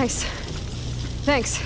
Nice. Thanks.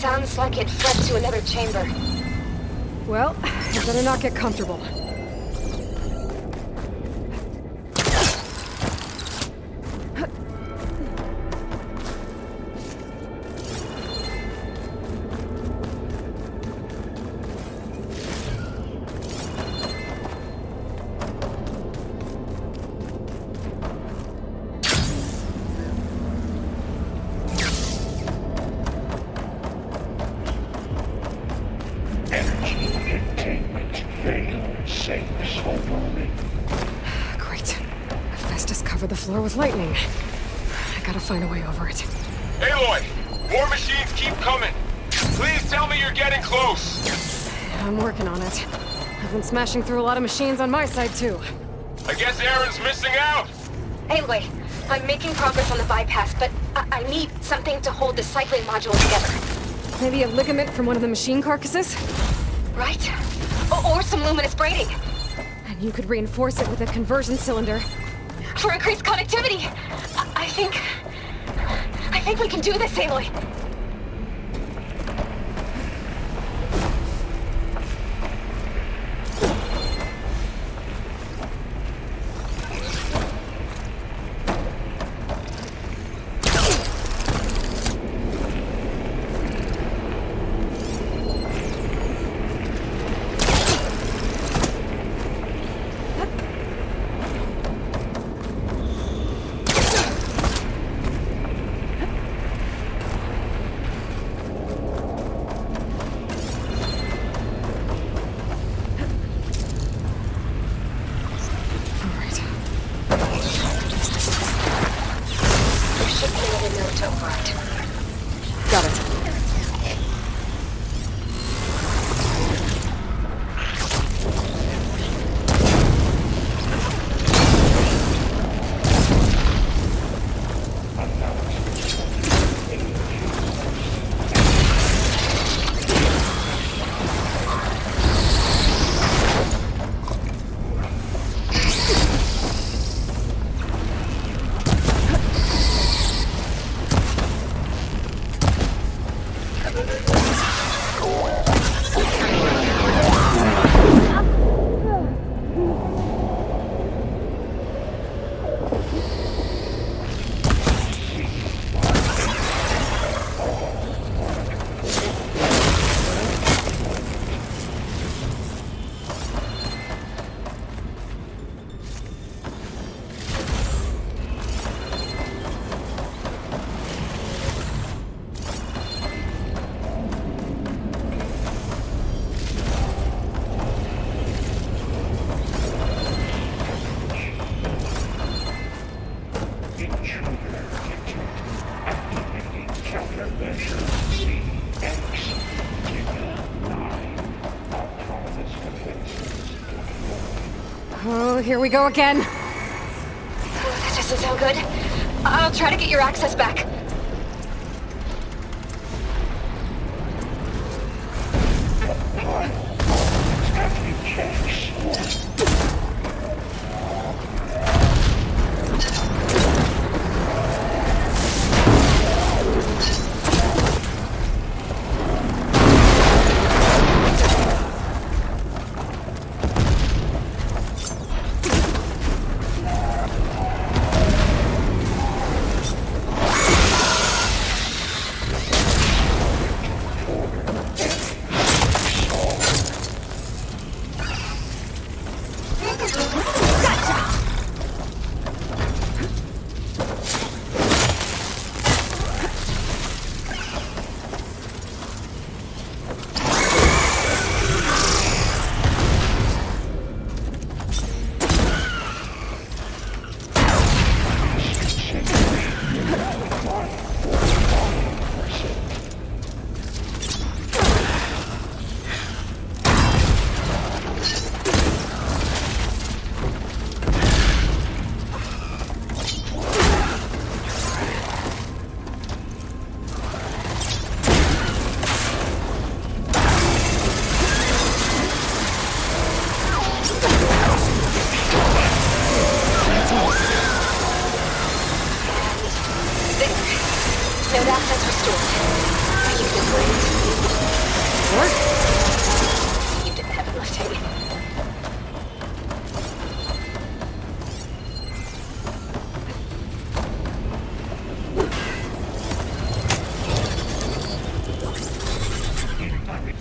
Sounds like it fled to another chamber. Well, I better not get comfortable. Great. Hephaestus covered the floor with lightning. I gotta find a way over it. Aloy! More machines keep coming! Please tell me you're getting close! I'm working on it. I've been smashing through a lot of machines on my side, too. I guess Aaron's missing out! Anyway, I'm making progress on the bypass, but I need something to hold the cycling module together. Maybe a ligament from one of the machine carcasses? Right? Or some luminous braiding. And you could reinforce it with a conversion cylinder. For increased connectivity! I think we can do this, Aloy. Got it. Oh, here we go again. That doesn't sound good. I'll try to get your access back. Node access restored. You've been great. What? You did the heavy lifting.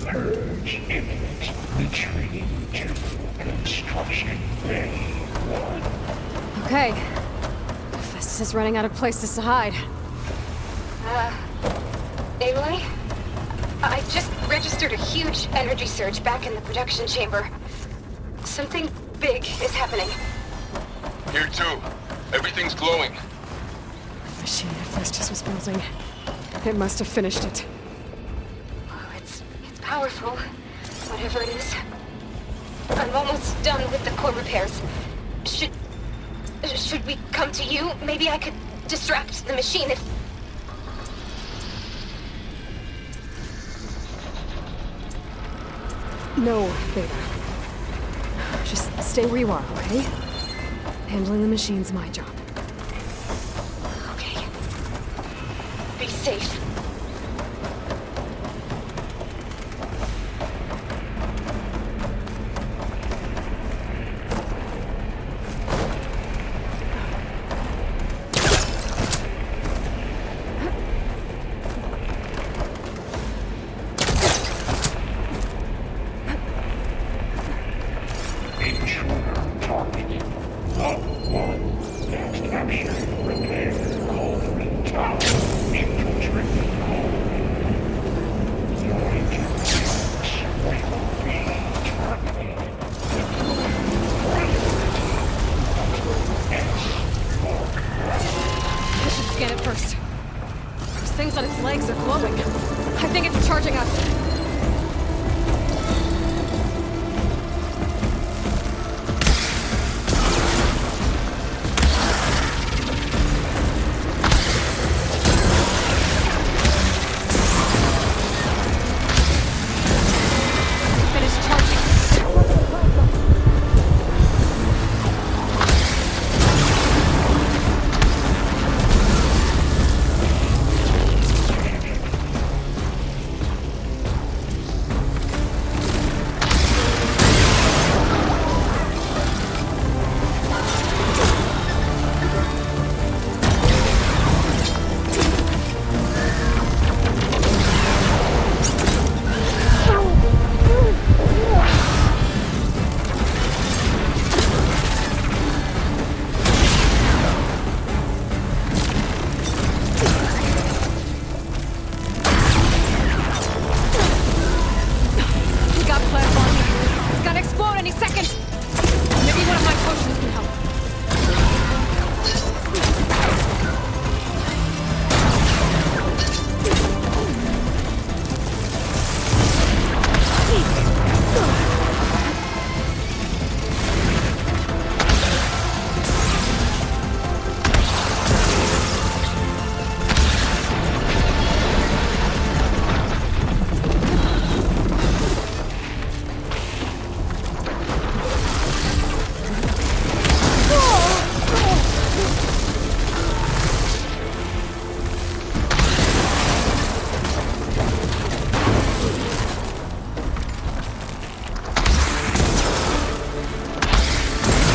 Purge imminent. Retreating to construction bay 1. Okay. Festus is running out of places to hide. Aloy? I just registered a huge energy surge back in the production chamber. Something big is happening. Here too. Everything's glowing. The machine that Festus was building. It must have finished it. Oh, it's powerful, whatever it is. I'm almost done with the core repairs. Should we come to you? Maybe I could distract the machine if... No, Beta. Just stay where you are, okay? Handling the machine's my job. Okay. Be safe. Intruder target. Lot 1. Next capture. Repair. Cauldron Tower. Infiltrate the colony. Your interference will be terminated. I should scan it first. Those things on its legs are glowing. I think it's charging us. Finished charging. We got platform. It's gonna explode any second. Maybe one of my potions can help.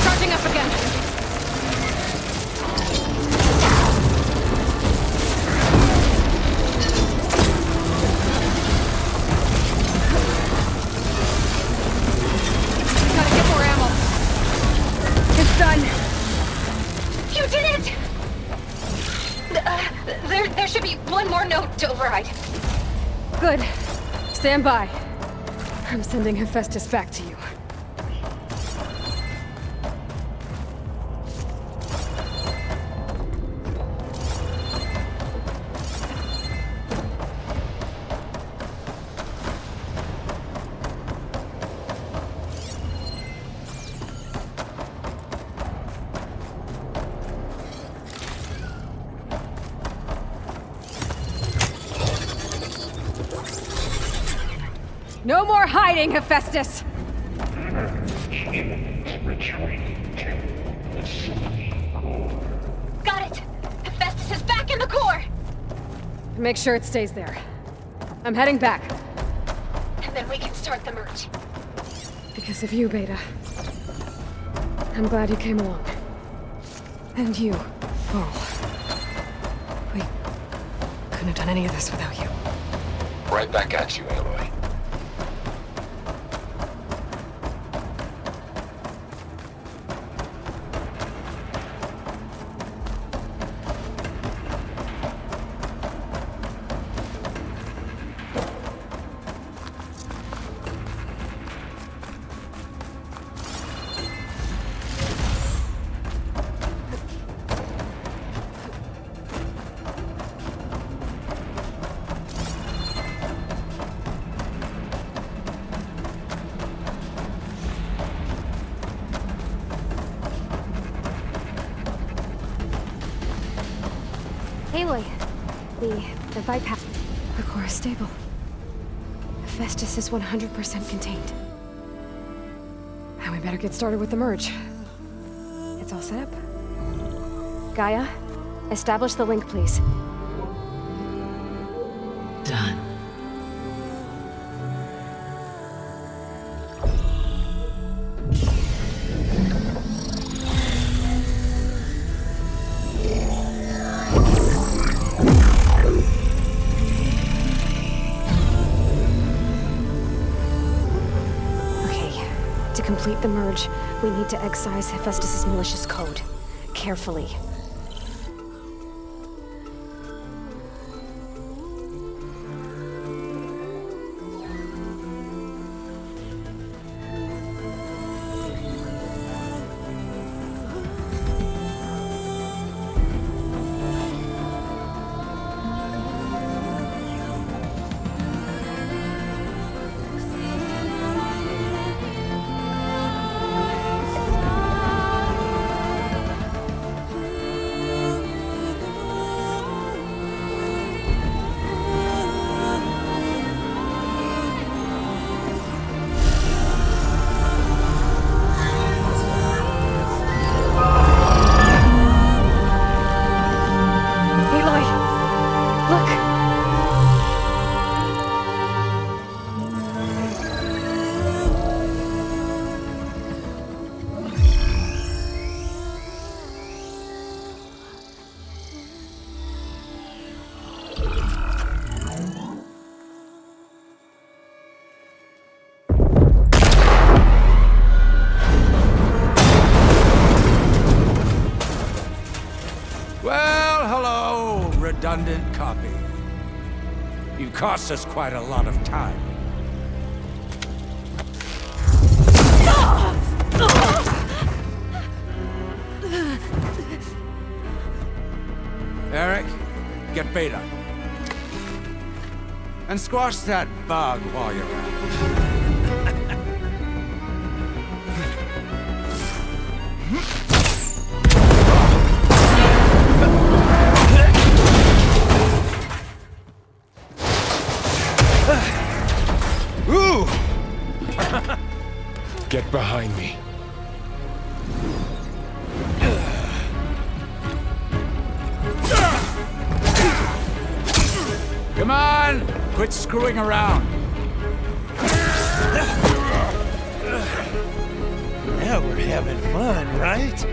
Charging up again. Gotta get more ammo. It's done. You did it! There should be one more node to override. Good. Stand by. I'm sending Hephaestus back to you. No more hiding, Hephaestus! Purge imminent. Retreating to the city core. Got it! Hephaestus is back in the core! Make sure it stays there. I'm heading back. And then we can start the merge. Because of you, Beta. I'm glad you came along. And you, Paul. We couldn't have done any of this without you. Right back at you, Aloy. Aloy, the bypass. The core is stable. Hephaestus is 100% contained. And we better get started with the merge. It's all set up. Gaia, establish the link, please. Done. To complete the merge, we need to excise Hephaestus' malicious code. Carefully. Redundant copy. You cost us quite a lot of time. Eric, get Beta. And squash that bug while you're at it. Get behind me. Come on! Quit screwing around. Now we're having fun, right?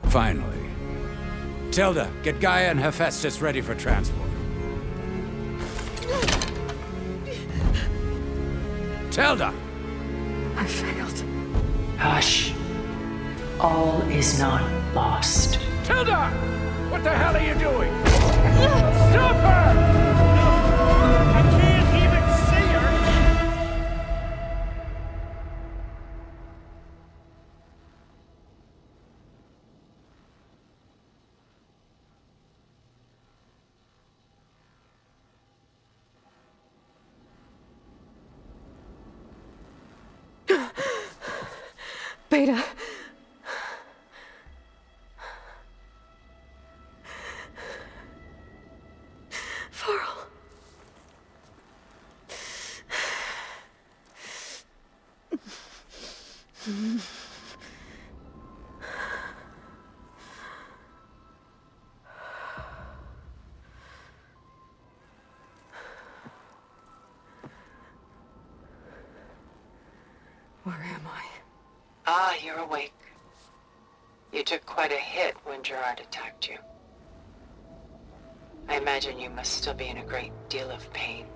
Finally. Tilda, get Gaia and Hephaestus ready for transport. Tilda! I failed. Hush. All is not lost. Tilda! What the hell are you doing? Stop her! I can't even see her! Beta. Varl. Where am I? Ah, you're awake. You took quite a hit when Gerard attacked you. I imagine you must still be in a great deal of pain.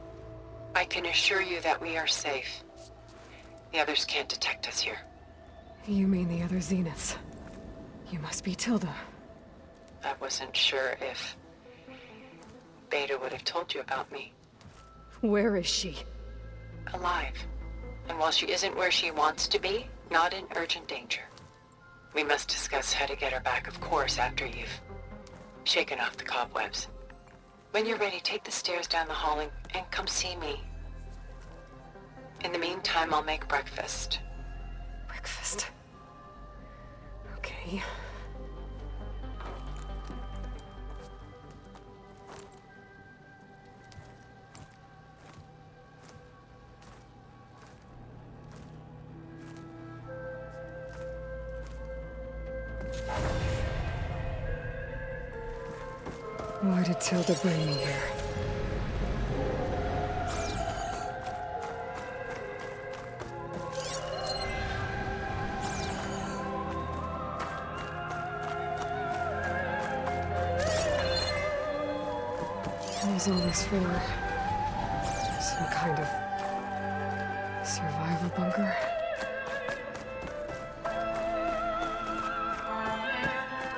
I can assure you that we are safe. The others can't detect us here. You mean the other Zeniths? You must be Tilda. I wasn't sure if Beta would have told you about me. Where is she? Alive. And while she isn't where she wants to be, not in urgent danger. We must discuss how to get her back, of course, after you've shaken off the cobwebs. When you're ready, take the stairs down the hall and come see me. In the meantime, I'll make breakfast. Breakfast. Okay. Why did Tilda bring me here? What was all this for? Some kind of survival bunker?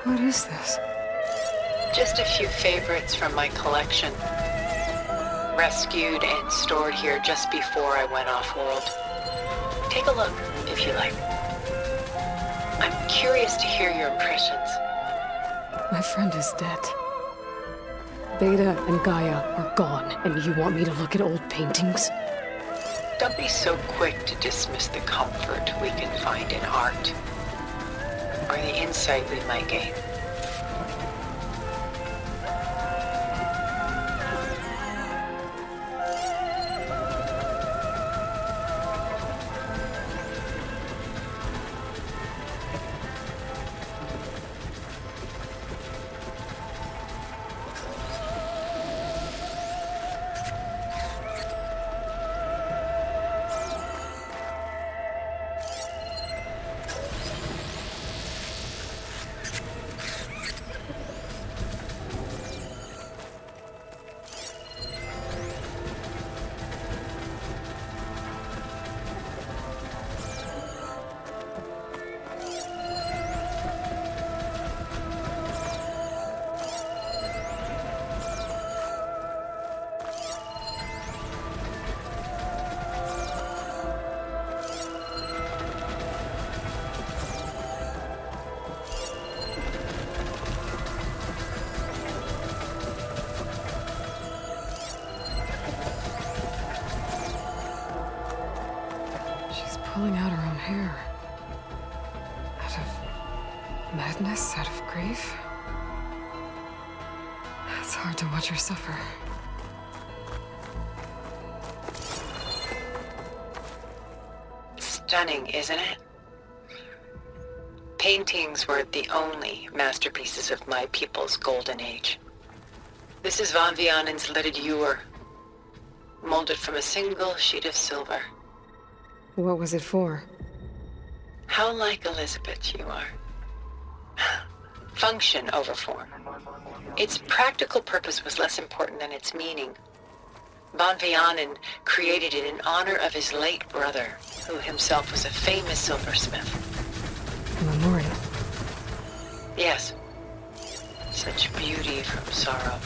What is this? Just a few favorites from my collection. Rescued and stored here just before I went off-world. Take a look, if you like. I'm curious to hear your impressions. My friend is dead. Beta and Gaia are gone, and you want me to look at old paintings? Don't be so quick to dismiss the comfort we can find in art, or the insight we might gain. Pulling out her own hair. Out of madness, out of grief. It's hard to watch her suffer. Stunning, isn't it? Paintings were the only masterpieces of my people's golden age. This is Von Vianen's leaded ewer, molded from a single sheet of silver. What was it for? How like Elizabeth you are. Function over form. Its practical purpose was less important than its meaning. Von Vianen created it in honor of his late brother, who himself was a famous silversmith. A memorial. Yes. Such beauty from sorrow.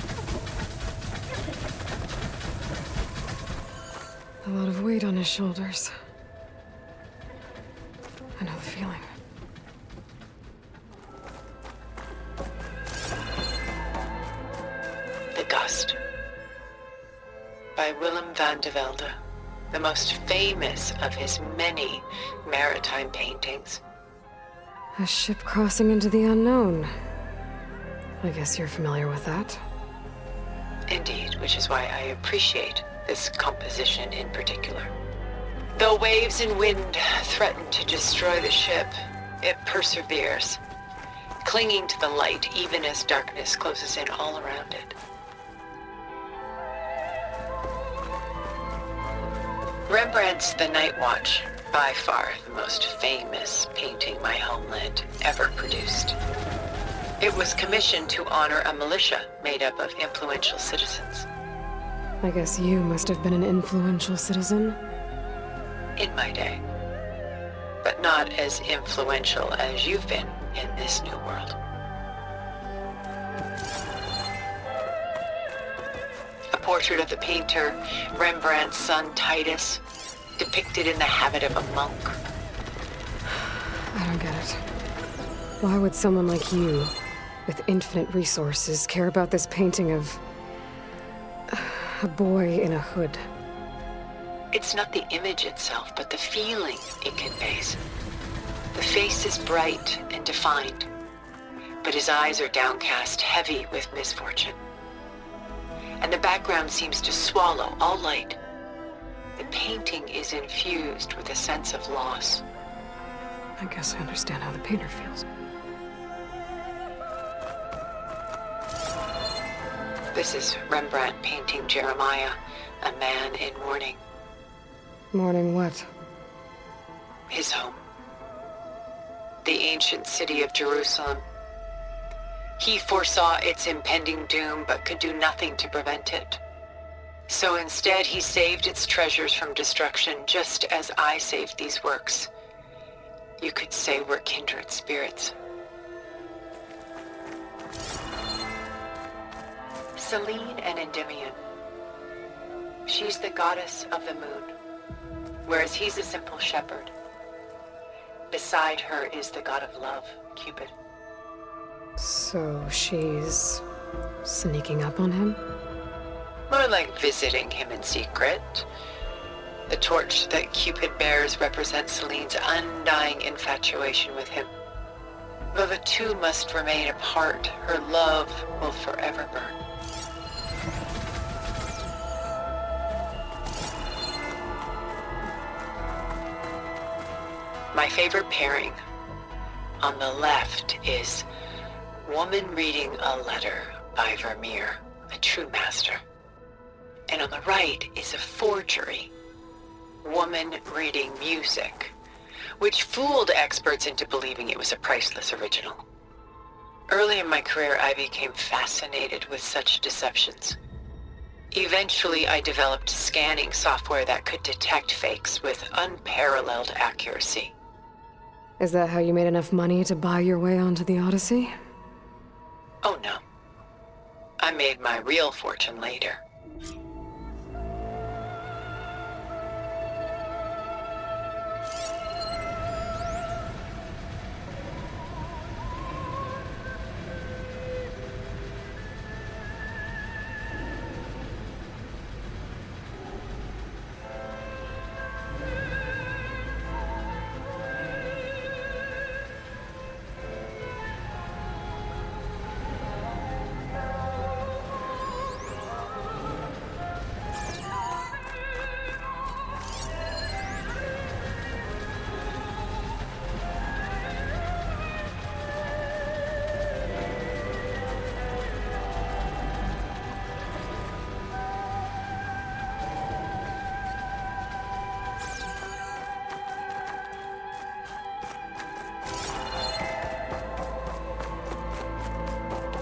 A lot of weight on his shoulders. I know the feeling. The Gust. By Willem van de Velde, the most famous of his many maritime paintings. A ship crossing into the unknown. I guess you're familiar with that. Indeed, which is why I appreciate this composition in particular. Though waves and wind threaten to destroy the ship, it perseveres, clinging to the light even as darkness closes in all around it. Rembrandt's The Night Watch, by far the most famous painting my homeland ever produced. It was commissioned to honor a militia made up of influential citizens. I guess you must have been an influential citizen. In my day. But not as influential as you've been in this new world. A portrait of the painter, Rembrandt's son Titus, depicted in the habit of a monk. I don't get it. Why would someone like you, with infinite resources, care about this painting of a boy in a hood? It's not the image itself, but the feeling it conveys. The face is bright and defined, but his eyes are downcast, heavy with misfortune. And the background seems to swallow all light. The painting is infused with a sense of loss. I guess I understand how the painter feels. This is Rembrandt painting Jeremiah, a man in mourning. Mourning what? His home. The ancient city of Jerusalem. He foresaw its impending doom, but could do nothing to prevent it. So instead, he saved its treasures from destruction, just as I saved these works. You could say we're kindred spirits. Selene and Endymion. She's the goddess of the moon, whereas he's a simple shepherd. Beside her is the god of love, Cupid. So she's sneaking up on him? More like visiting him in secret. The torch that Cupid bears represents Selene's undying infatuation with him. Though the two must remain apart, her love will forever burn. My favorite pairing on the left is Woman Reading a Letter by Vermeer, a true master. And on the right is a forgery, Woman Reading Music, which fooled experts into believing it was a priceless original. Early in my career, I became fascinated with such deceptions. Eventually, I developed scanning software that could detect fakes with unparalleled accuracy. Is that how you made enough money to buy your way onto the Odyssey? Oh no. I made my real fortune later.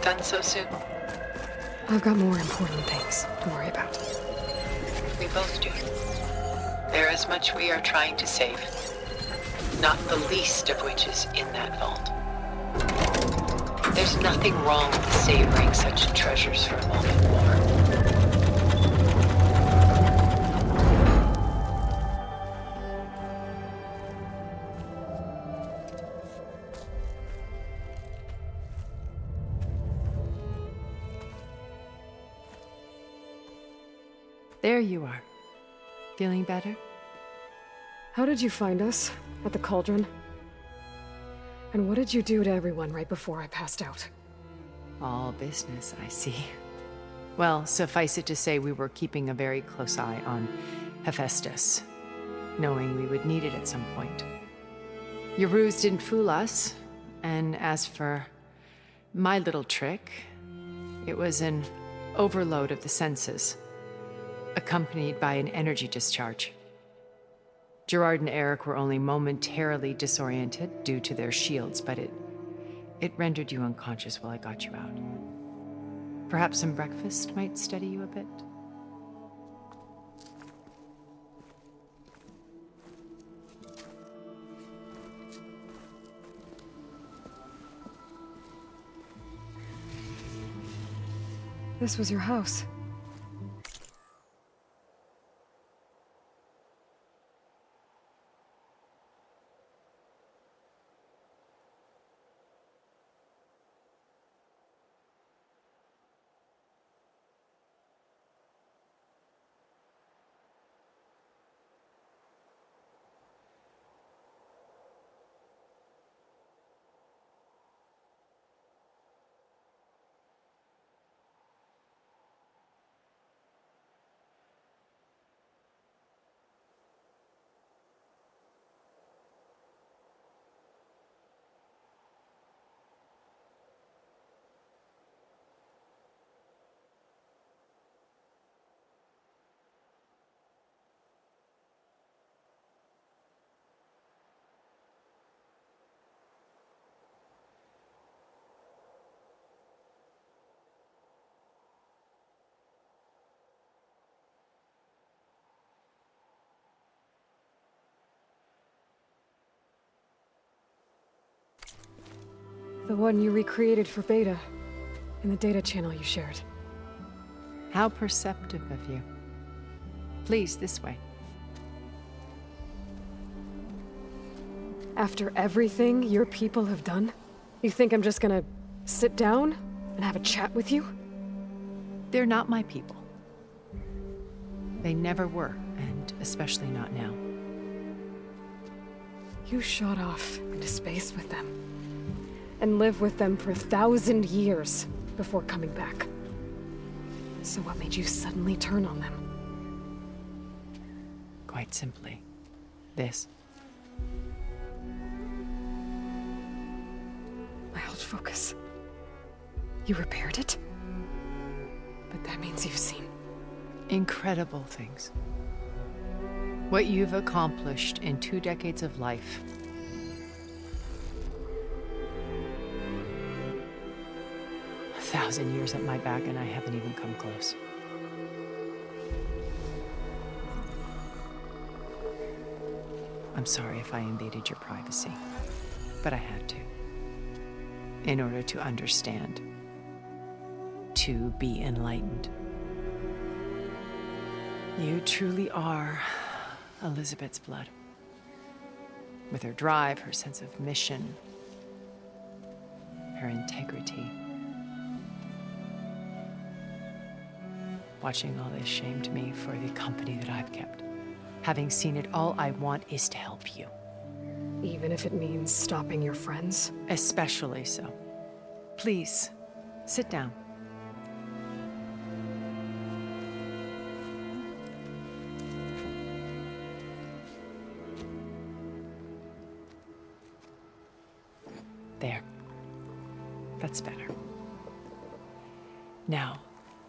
Done so soon? I've got more important things to worry about. We both do. There is much we are trying to save, not the least of which is in that vault. There's nothing wrong with savoring such treasures for a moment more. There you are. Feeling better? How did you find us? At the Cauldron? And what did you do to everyone right before I passed out? All business, I see. Well, suffice it to say we were keeping a very close eye on Hephaestus, knowing we would need it at some point. Your ruse didn't fool us, and as for my little trick, it was an overload of the senses, accompanied by an energy discharge. Gerard and Eric were only momentarily disoriented due to their shields, but it rendered you unconscious while I got you out. Perhaps some breakfast might steady you a bit? This was your house. The one you recreated for Beta, in the data channel you shared. How perceptive of you. Please, this way. After everything your people have done, you think I'm just gonna sit down and have a chat with you? They're not my people. They never were, and especially not now. You shot off into space with them. And lived with them for 1,000 years before coming back. So what made you suddenly turn on them? Quite simply, this. My old focus. You repaired it? But that means you've seen incredible things. What you've accomplished in 2 decades of life. A 1,000 years at my back and I haven't even come close. I'm sorry if I invaded your privacy, but I had to. In order to understand. To be enlightened. You truly are Elizabeth's blood. With her drive, her sense of mission, her integrity. Watching all this shamed me for the company that I've kept. Having seen it, all I want is to help you. Even if it means stopping your friends? Especially so. Please, sit down. There. That's better. Now,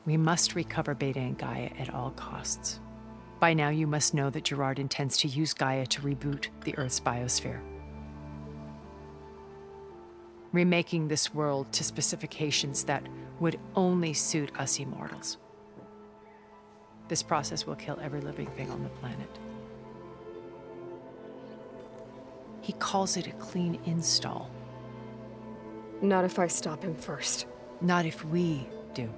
we must recover Beta and Gaia at all costs. By now, you must know that Gerard intends to use Gaia to reboot the Earth's biosphere. Remaking this world to specifications that would only suit us immortals. This process will kill every living thing on the planet. He calls it a clean install. Not if I stop him first. Not if we do.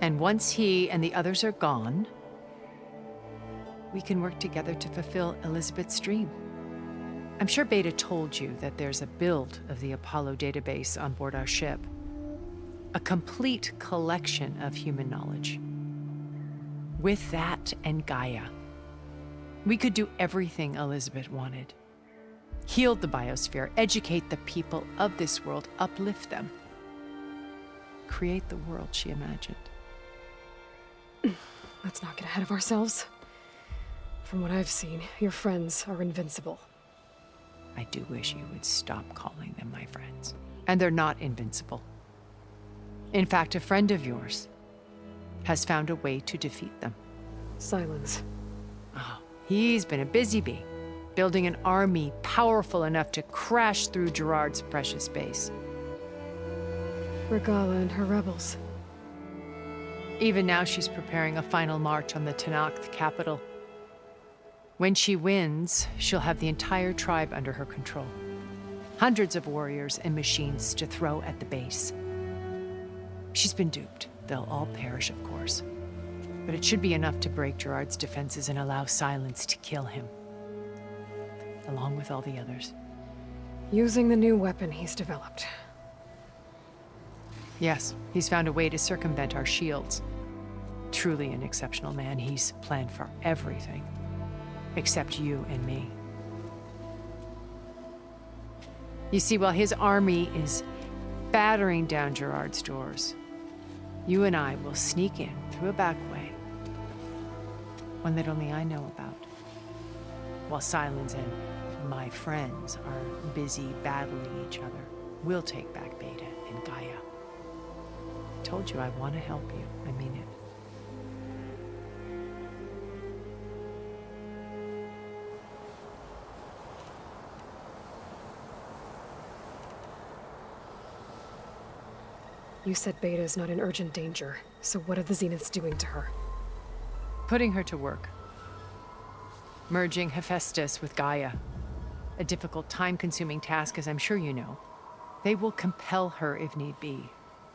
And once he and the others are gone, we can work together to fulfill Elizabeth's dream. I'm sure Beta told you that there's a build of the Apollo database on board our ship. A complete collection of human knowledge. With that and Gaia, we could do everything Elizabeth wanted. Heal the biosphere, educate the people of this world, uplift them. Create the world she imagined. Let's not get ahead of ourselves. From what I've seen, your friends are invincible. I do wish you would stop calling them my friends. And they're not invincible. In fact, a friend of yours has found a way to defeat them. Silence. Oh, he's been a busy bee, building an army powerful enough to crash through Gerard's precious base. Regala and her rebels. Even now, she's preparing a final march on the Tenakth capital. When she wins, she'll have the entire tribe under her control. Hundreds of warriors and machines to throw at the base. She's been duped. They'll all perish, of course. But it should be enough to break Gerard's defenses and allow Silence to kill him. Along with all the others. Using the new weapon he's developed. Yes, he's found a way to circumvent our shields. Truly an exceptional man. He's planned for everything. Except you and me. You see, while his army is battering down Gerard's doors, you and I will sneak in through a back way. One that only I know about. While Silence and my friends are busy battling each other, we'll take back Beta and Gaia. Told you I want to help you. I mean it. You said Beta is not in urgent danger, so what are the Zeniths doing to her? Putting her to work. Merging Hephaestus with Gaia. A difficult, time-consuming task, as I'm sure you know. They will compel her if need be.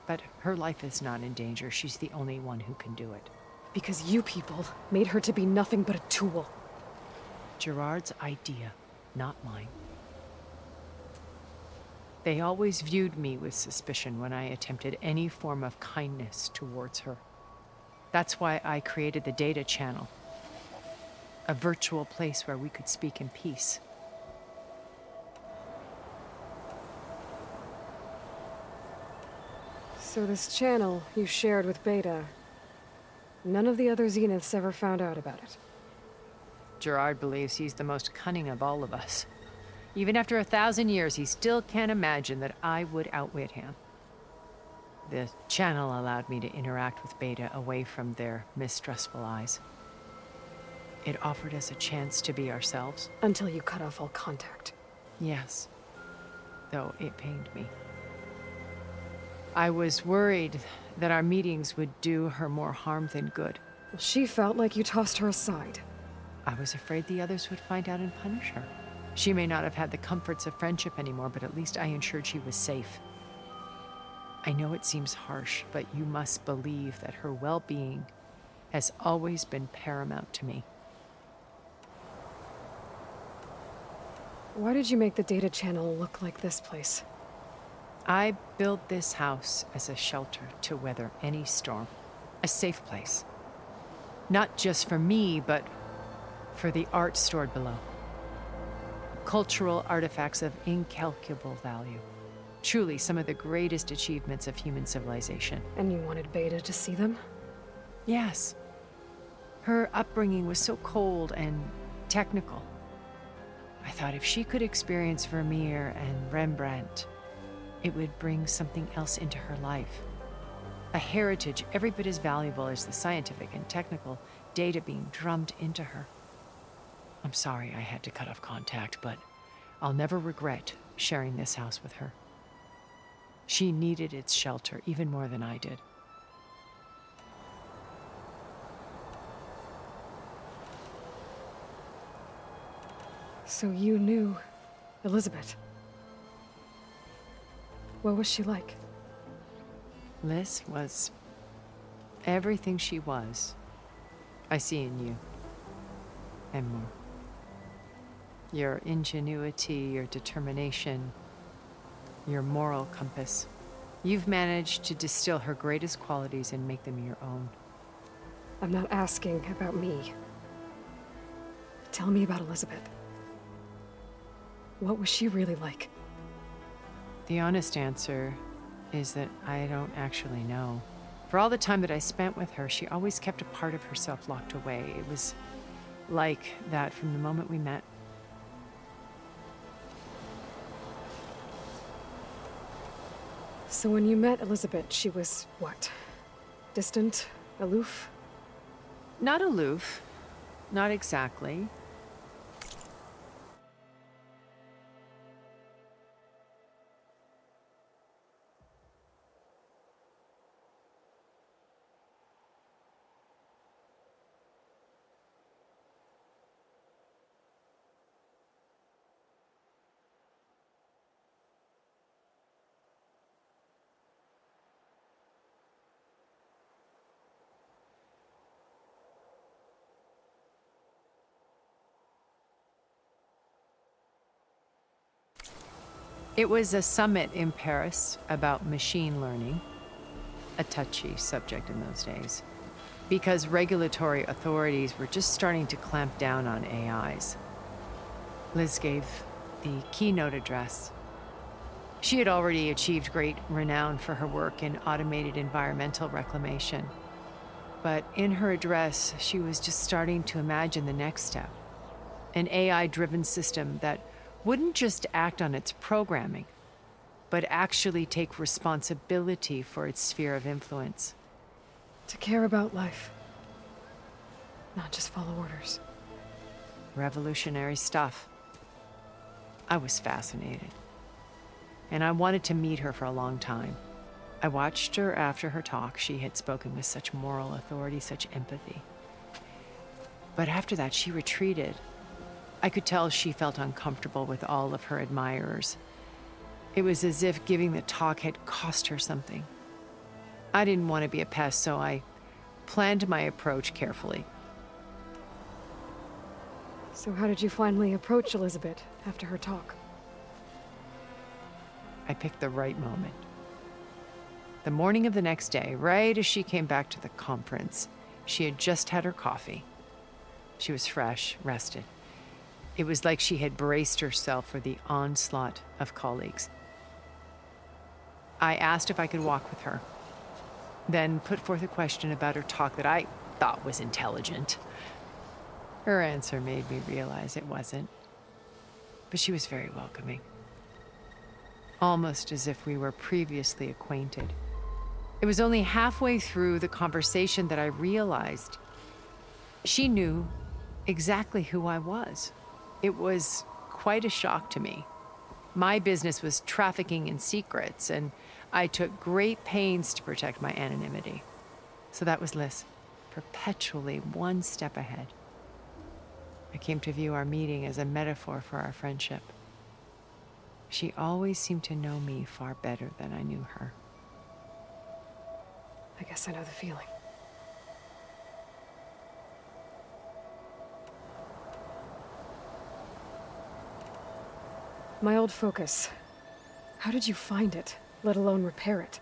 But her life is not in danger. She's the only one who can do it. Because you people made her to be nothing but a tool. Gerard's idea, not mine. They always viewed me with suspicion when I attempted any form of kindness towards her. That's why I created the Data Channel. A virtual place where we could speak in peace. So this channel you shared with Beta, none of the other Zeniths ever found out about it. Gerard believes he's the most cunning of all of us. Even after 1,000 years, he still can't imagine that I would outwit him. The channel allowed me to interact with Beta away from their mistrustful eyes. It offered us a chance to be ourselves. Until you cut off all contact. Yes, though it pained me. I was worried that our meetings would do her more harm than good. Well, she felt like you tossed her aside. I was afraid the others would find out and punish her. She may not have had the comforts of friendship anymore, but at least I ensured she was safe. I know it seems harsh, but you must believe that her well-being has always been paramount to me. Why did you make the Data Channel look like this place? I built this house as a shelter to weather any storm. A safe place. Not just for me, but for the art stored below. Cultural artifacts of incalculable value. Truly some of the greatest achievements of human civilization. And you wanted Beta to see them? Yes. Her upbringing was so cold and technical. I thought if she could experience Vermeer and Rembrandt, it would bring something else into her life. A heritage every bit as valuable as the scientific and technical data being drummed into her. I'm sorry I had to cut off contact, but I'll never regret sharing this house with her. She needed its shelter even more than I did. So you knew Elizabeth. What was she like? Liz was everything she was. I see in you. And more. Your ingenuity, your determination, your moral compass. You've managed to distill her greatest qualities and make them your own. I'm not asking about me. Tell me about Elizabeth. What was she really like? The honest answer is that I don't actually know. For all the time that I spent with her, she always kept a part of herself locked away. It was like that from the moment we met. So when you met Elizabeth, she was what? Distant? Aloof? Not aloof. Not exactly. It was a summit in Paris about machine learning, a touchy subject in those days, because regulatory authorities were just starting to clamp down on AIs. Liz gave the keynote address. She had already achieved great renown for her work in automated environmental reclamation. But in her address, she was just starting to imagine the next step, an AI-driven system that wouldn't just act on its programming, but actually take responsibility for its sphere of influence. To care about life. Not just follow orders. Revolutionary stuff. I was fascinated. And I wanted to meet her for a long time. I watched her after her talk. She had spoken with such moral authority, such empathy. But after that, she retreated. I could tell she felt uncomfortable with all of her admirers. It was as if giving the talk had cost her something. I didn't want to be a pest, so I planned my approach carefully. So how did you finally approach Elizabeth after her talk? I picked the right moment. The morning of the next day, right as she came back to the conference, she had just had her coffee. She was fresh, rested. It was like she had braced herself for the onslaught of colleagues. I asked if I could walk with her, then put forth a question about her talk that I thought was intelligent. Her answer made me realize it wasn't, but she was very welcoming. Almost as if we were previously acquainted. It was only halfway through the conversation that I realized she knew exactly who I was. It was quite a shock to me. My business was trafficking in secrets, and I took great pains to protect my anonymity. So that was Liz, perpetually one step ahead. I came to view our meeting as a metaphor for our friendship. She always seemed to know me far better than I knew her. I guess I know the feeling. My old focus. How did you find it, let alone repair it?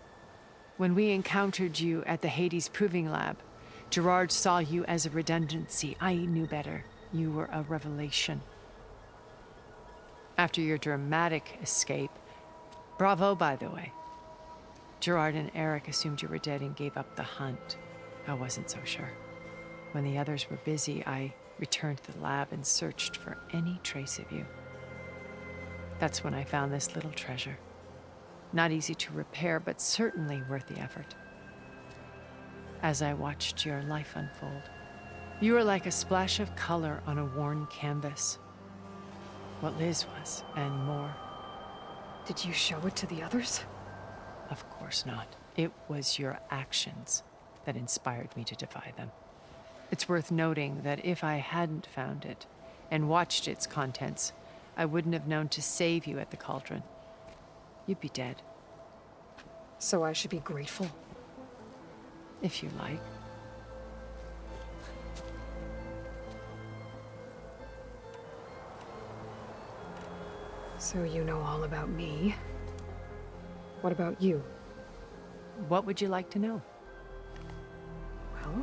When we encountered you at the Hades Proving Lab, Gerard saw you as a redundancy. I knew better. You were a revelation. After your dramatic escape, bravo, by the way. Gerard and Eric assumed you were dead and gave up the hunt. I wasn't so sure. When the others were busy, I returned to the lab and searched for any trace of you. That's when I found this little treasure. Not easy to repair, but certainly worth the effort. As I watched your life unfold, you were like a splash of color on a worn canvas. What Liz was, and more. Did you show it to the others? Of course not. It was your actions that inspired me to defy them. It's worth noting that if I hadn't found it and watched its contents, I wouldn't have known to save you at the cauldron. You'd be dead. So I should be grateful? If you like. So you know all about me. What about you? What would you like to know? Well,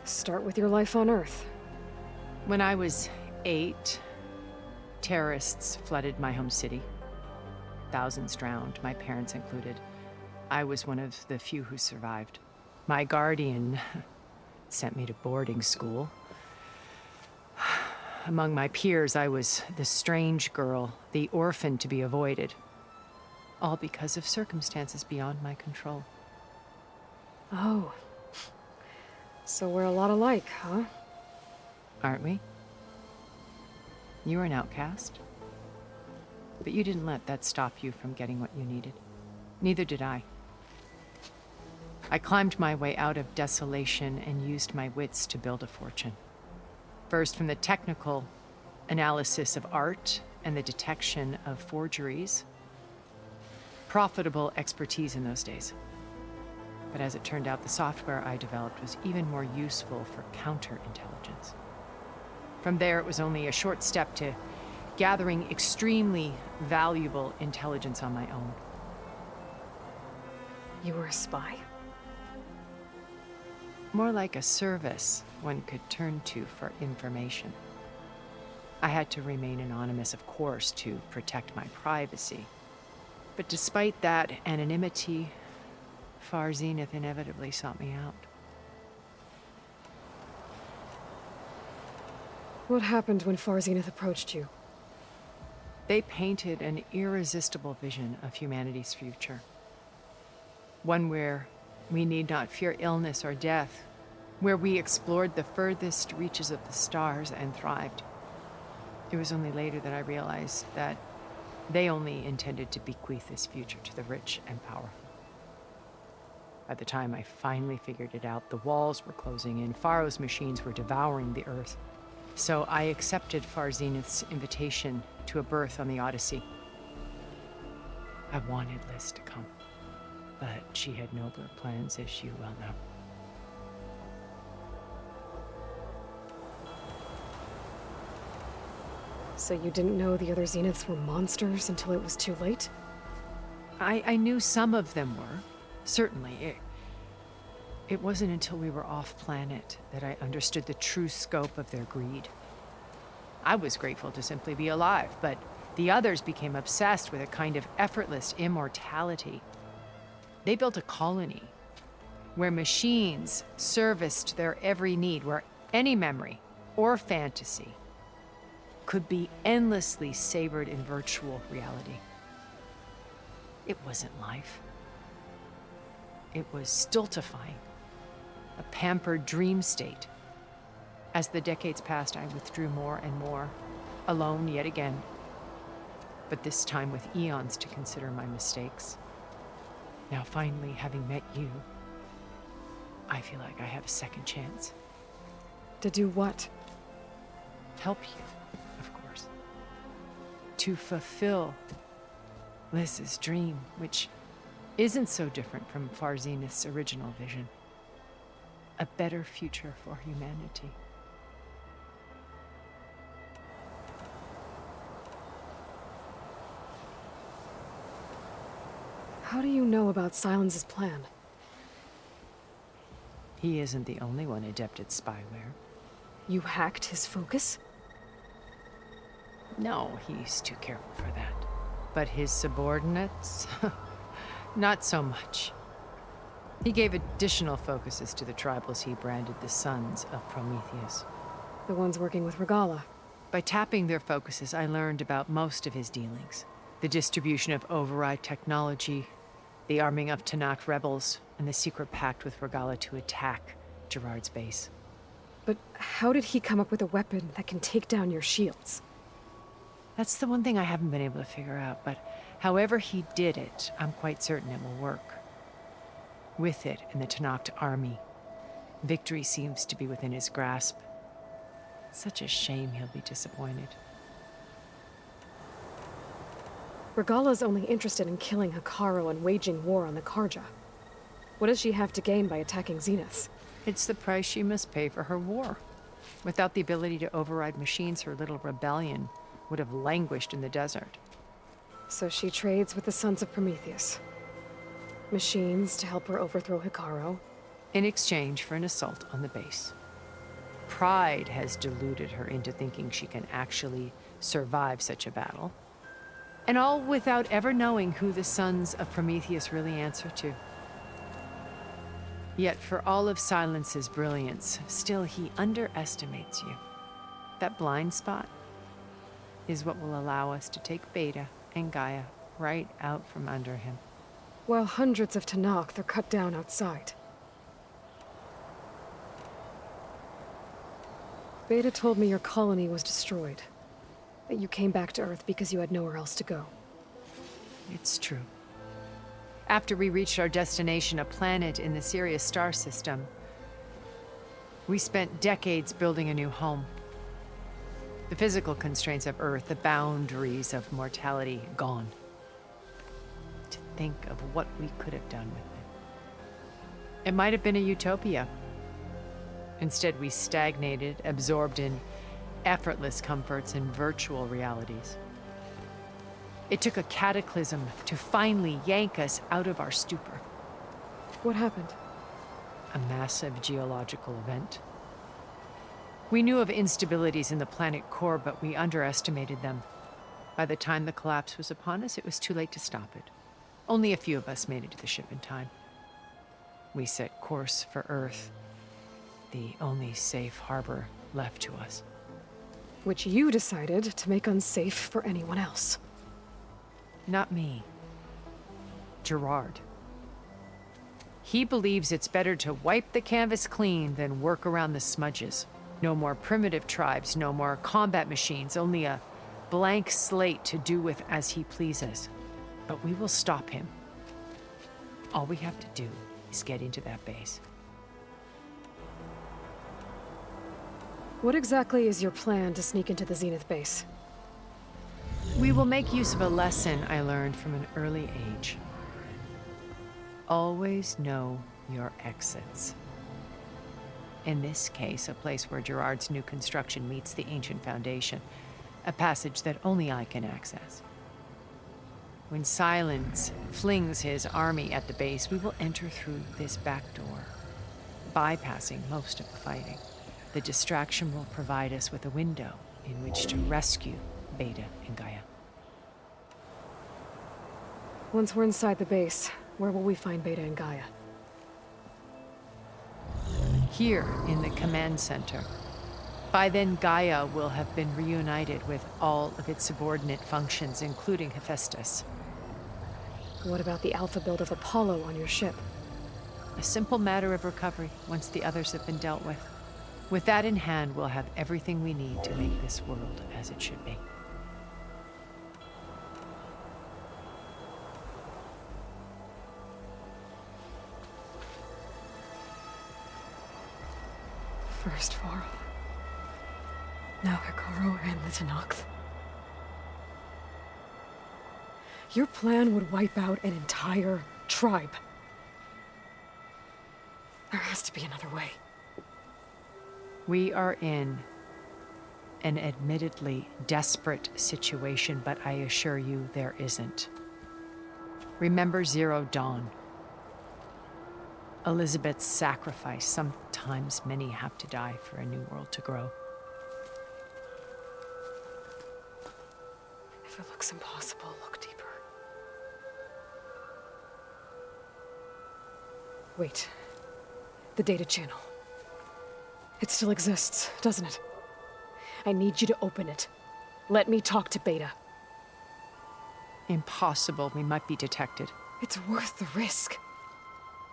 start with your life on Earth. When I was 8, Terrorists flooded my home city. Thousands drowned, my parents included. I was one of the few who survived. My guardian sent me to boarding school. Among my peers, I was the strange girl, the orphan to be avoided. All because of circumstances beyond my control. Oh. So we're a lot alike, huh? Aren't we? You were an outcast. But you didn't let that stop you from getting what you needed. Neither did I. I climbed my way out of desolation and used my wits to build a fortune. First, from the technical analysis of art and the detection of forgeries. Profitable expertise in those days. But as it turned out, the software I developed was even more useful for counterintelligence. From there, it was only a short step to gathering extremely valuable intelligence on my own. You were a spy? More like a service one could turn to for information. I had to remain anonymous, of course, to protect my privacy. But despite that anonymity, Far Zenith inevitably sought me out. What happened when Far Zenith approached you? They painted an irresistible vision of humanity's future. One where we need not fear illness or death, where we explored the furthest reaches of the stars and thrived. It was only later that I realized that they only intended to bequeath this future to the rich and powerful. By the time I finally figured it out, the walls were closing in, Faro's machines were devouring the Earth. So I accepted Far Zenith's invitation to a berth on the Odyssey. I wanted Liz to come, but she had nobler plans, as you well know. So you didn't know the other Zeniths were monsters until it was too late? I knew some of them were, certainly. It wasn't until we were off-planet that I understood the true scope of their greed. I was grateful to simply be alive, but the others became obsessed with a kind of effortless immortality. They built a colony where machines serviced their every need, where any memory or fantasy could be endlessly savored in virtual reality. It wasn't life. It was stultifying, a pampered dream state. As the decades passed, I withdrew more and more, alone yet again, but this time with eons to consider my mistakes. Now finally, having met you, I feel like I have a second chance. To do what? Help you, of course. To fulfill Liz's dream, which isn't so different from Far Zenith's original vision. A better future for humanity. How do you know about Silence's plan? He isn't the only one adept at spyware. You hacked his focus? No, he's too careful for that. But his subordinates? Not so much. He gave additional focuses to the tribals he branded the Sons of Prometheus. The ones working with Regalla. By tapping their focuses, I learned about most of his dealings. The distribution of override technology, the arming of Tanakh rebels, and the secret pact with Regalla to attack Gerard's base. But how did he come up with a weapon that can take down your shields? That's the one thing I haven't been able to figure out, but however he did it, I'm quite certain it will work. With it and the Tanakh army, victory seems to be within his grasp. Such a shame he'll be disappointed. Regalla's only interested in killing Hekarro and waging war on the Karja. What does she have to gain by attacking Zeniths? It's the price she must pay for her war. Without the ability to override machines, her little rebellion would have languished in the desert. So she trades with the Sons of Prometheus. Machines to help her overthrow Hekarro. In exchange for an assault on the base. pride has deluded her into thinking she can actually survive such a battle. And all without ever knowing who the sons of Prometheus really answer to. Yet for all of Silence's brilliance, still he underestimates you. That blind spot is what will allow us to take Beta and Gaia right out from under him. While hundreds of Tenakth are cut down outside. Beta told me your colony was destroyed. That you came back to Earth because you had nowhere else to go. It's true. After we reached our destination, a planet in the Sirius star system, we spent decades building a new home. The physical constraints of Earth, the boundaries of mortality, gone. To think of what we could have done with it. It might have been a utopia. Instead, we stagnated, absorbed in effortless comforts and virtual realities. It took a cataclysm to finally yank us out of our stupor. What happened? A massive geological event. We knew of instabilities in the planet core, but we underestimated them. By the time the collapse was upon us, it was too late to stop it. Only a few of us made it to the ship in time. We set course for Earth, the only safe harbor left to us. Which you decided to make unsafe for anyone else. Not me. Gerard. He believes it's better to wipe the canvas clean than work around the smudges. No more primitive tribes, no more combat machines, only a blank slate to do with as he pleases. But we will stop him. All we have to do is get into that base. What exactly is your plan to sneak into the Zenith base? We will make use of a lesson I learned from an early age. Always know your exits. In this case, a place where Gerard's new construction meets the ancient foundation, a passage that only I can access. When Silence flings his army at the base, we will enter through this back door, bypassing most of the fighting. The distraction will provide us with a window in which to rescue Beta and Gaia. Once we're inside the base, where will we find Beta and Gaia? Here in the command center. By then, Gaia will have been reunited with all of its subordinate functions, including Hephaestus. What about the alpha build of Apollo on your ship? A simple matter of recovery once the others have been dealt with. With that in hand, we'll have everything we need to make this world as it should be. First Varl. Now Hekarro and the Tenakth. Your plan would wipe out an entire tribe. There has to be another way. We are in an admittedly desperate situation, but I assure you there isn't. Remember Zero Dawn. Elizabeth's sacrifice. Sometimes many have to die for a new world to grow. If it looks impossible, look deeper. Wait. The data channel. It still exists, doesn't it? I need you to open it. Let me talk to Beta. Impossible. We might be detected. It's worth the risk.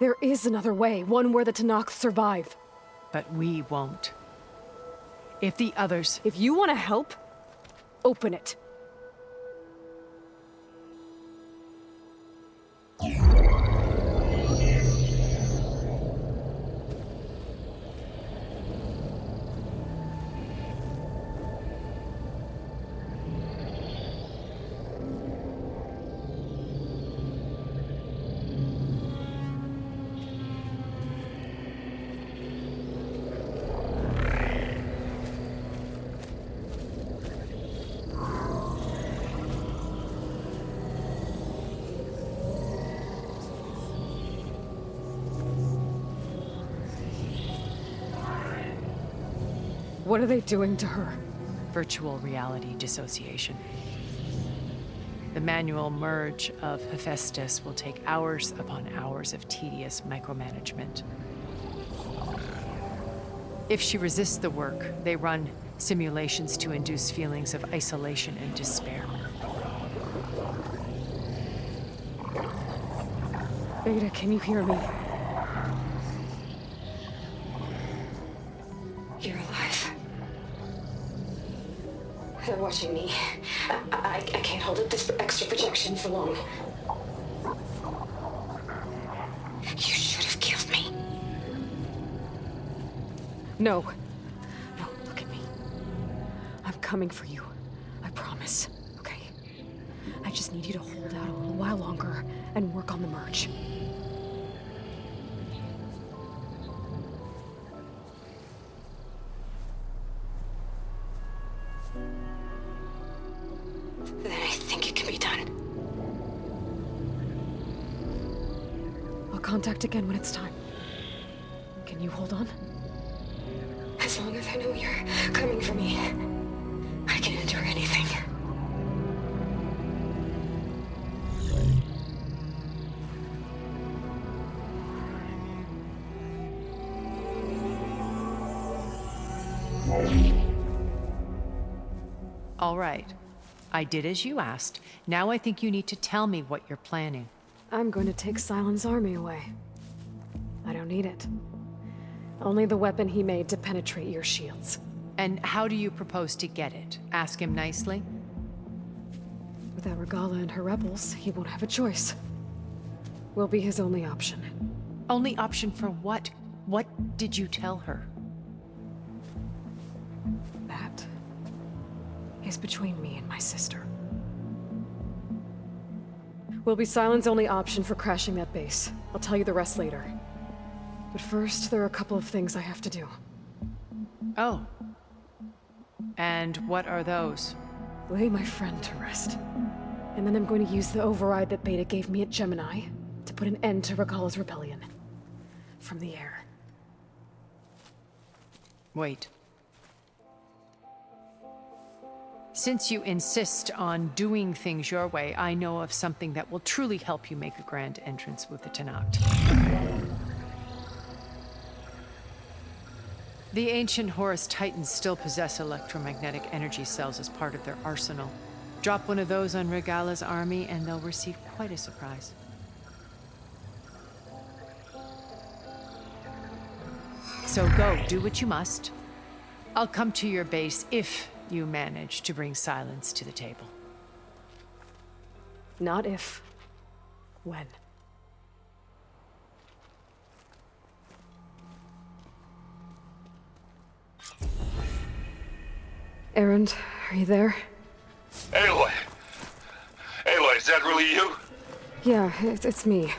There is another way, one where the Tenakth survive. But we won't. If the others... If you want to help, open it. What are they doing to her? Virtual reality dissociation. The manual merge of Hephaestus will take hours upon hours of tedious micromanagement. If she resists the work, they run simulations to induce feelings of isolation and despair. Beta, can you hear me? You're alive. They're watching me. I can't hold up this extra projection for long. You should have killed me. No. No, look at me. I'm coming for you. I promise. Okay? I just need you to hold out a little while longer and work on the merge. Then I think it can be done. I'll contact again when it's time. Can you hold on? As long as I know you're coming for me, I can endure anything. All right. I did as you asked. Now I think you need to tell me what you're planning. I'm going to take Sylens' army away. I don't need it. Only the weapon he made to penetrate your shields. And how do you propose to get it? Ask him nicely? Without Regala and her rebels, he won't have a choice. We'll be his only option. Only option for what? What did you tell her? That is between me and my sister. Will be Sylens' only option for crashing that base. I'll tell you the rest later. But first, there are a couple of things I have to do. Oh. And what are those? Lay my friend to rest. And then I'm going to use the override that Beta gave me at Gemini to put an end to Regala's rebellion. From the air. Wait. Since you insist on doing things your way, I know of something that will truly help you make a grand entrance with the Tenakth. The ancient Horus Titans still possess electromagnetic energy cells as part of their arsenal. Drop one of those on Regala's army and they'll receive quite a surprise. So go, do what you must. I'll come to your base if you manage to bring Sylens to the table. Not if. When. Erend, are you there? Aloy! Aloy, is that really you? Yeah, it's me.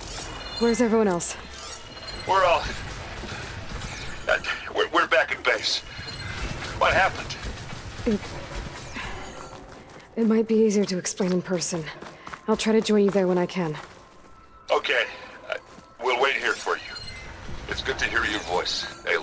Where's everyone else? We're all... We're back at base. What happened? It might be easier to explain in person. I'll try to join you there when I can. Okay. We'll wait here for you. It's good to hear your voice, Aloy.